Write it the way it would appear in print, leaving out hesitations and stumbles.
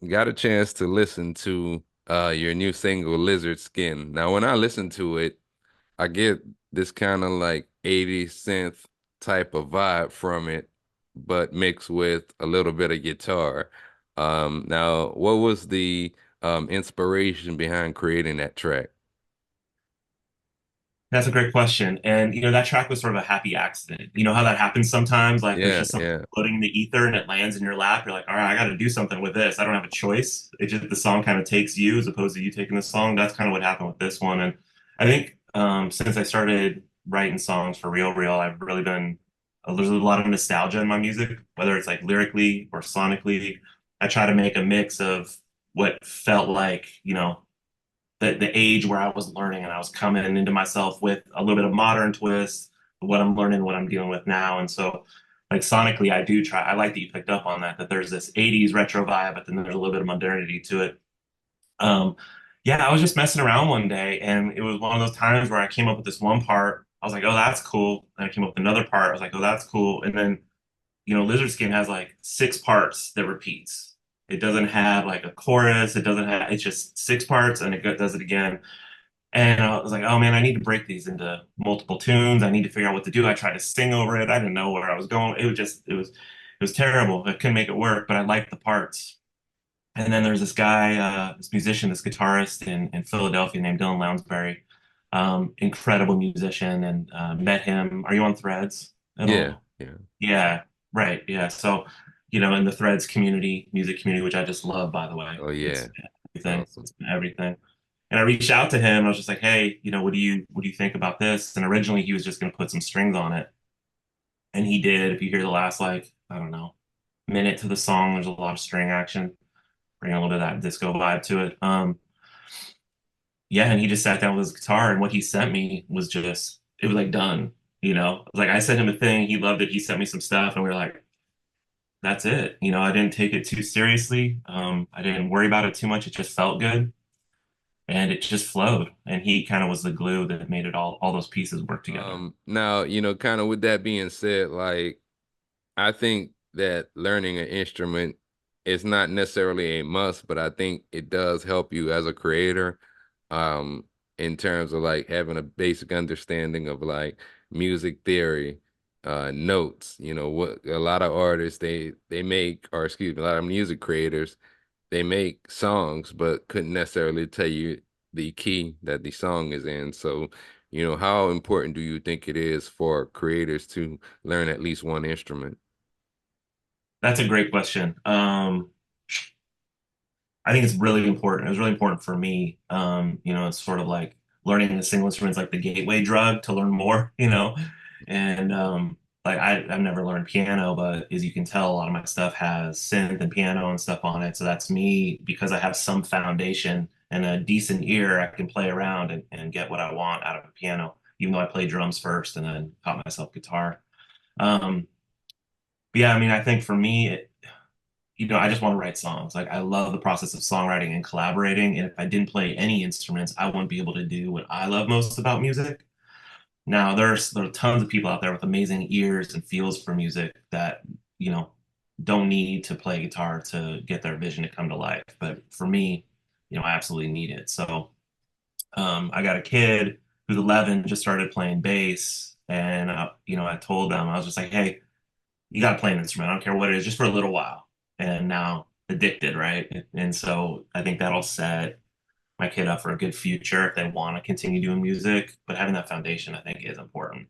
got a chance to listen to your new single Lizard Skin. Now, when I listen to it, I get this kind of like 80 synth type of vibe from it, but mixed with a little bit of guitar. Now, what was the inspiration behind creating that track? That's a great question. And that track was sort of a happy accident. You know how that happens sometimes? Like there's Yeah, just something yeah. floating in the ether and it lands in your lap. You're like, all right, I got to do something with this. I don't have a choice. It just the song kind of takes you as opposed to you taking the song. That's kind of what happened with this one. And I think since I started writing songs for real, I've really been there's a lot of nostalgia in my music, whether it's like lyrically or sonically. I try to make a mix of what felt like, the age where I was learning and I was coming into myself with a little bit of modern twist, what I'm learning, what I'm dealing with now. And so, like sonically, I do try. I like that you picked up on that. That there's this '80s retro vibe, but then there's a little bit of modernity to it. Um, yeah, I was just messing around one day, and it was one of those times where I came up with this one part. I was like, "Oh, that's cool." And I came up with another part. I was like, "Oh, that's cool." And then Lizard Skin has like six parts that repeats. It doesn't have like a chorus. It doesn't have, it's just six parts and does it again. And I was like, oh man, I need to break these into multiple tunes. I need to figure out what to do. I tried to sing over it. I didn't know where I was going. It was terrible. I couldn't make it work, but I liked the parts. And then there's this guy, this musician, this guitarist in Philadelphia named Dylan Lounsbury. Incredible musician, and met him. Are you on Threads at Yeah, all? yeah. Yeah, right. Yeah. So, in the Threads community, music community, which I just love, by the way, Oh yeah. it's That's everything. awesome. It's everything. And I reached out to him. I was just like, hey, what do you think about this? And originally he was just going to put some strings on it. And he did. If you hear the last, like, I don't know, minute to the song, there's a lot of string action, bring a little bit of that disco vibe to it. Yeah, and he just sat down with his guitar, and what he sent me was just, it was like done, Like I sent him a thing, he loved it, he sent me some stuff, and we were like, that's it. I didn't take it too seriously. I didn't worry about it too much. It just felt good, and it just flowed. And he kind of was the glue that made it all those pieces work together. Now, kind of with that being said, like I think that learning an instrument is not necessarily a must, but I think it does help you as a creator, um, in terms of like having a basic understanding of like music theory, notes. What a lot of artists they make, or excuse me, a lot of music creators, they make songs, but couldn't necessarily tell you the key that the song is in. So, how important do you think it is for creators to learn at least one instrument? That's a great question. I think it's really important. It was really important for me. It's sort of like learning a single instrument is like the gateway drug to learn more, And like I've never learned piano, but as you can tell, a lot of my stuff has synth and piano and stuff on it. So that's me because I have some foundation and a decent ear, I can play around and get what I want out of a piano, even though I played drums first and then taught myself guitar. Um, but yeah, I mean, I think for me, I just want to write songs. Like I love the process of songwriting and collaborating. And if I didn't play any instruments, I wouldn't be able to do what I love most about music. Now, there are tons of people out there with amazing ears and feels for music that, you know, don't need to play guitar to get their vision to come to life. But for me, I absolutely need it. So I got a kid who's 11, just started playing bass. And, I told them, I was just like, hey, you got to play an instrument. I don't care what it is, just for a little while. And now addicted, right? And so I think that'll set my kid up for a good future if they want to continue doing music. But having that foundation, I think, is important.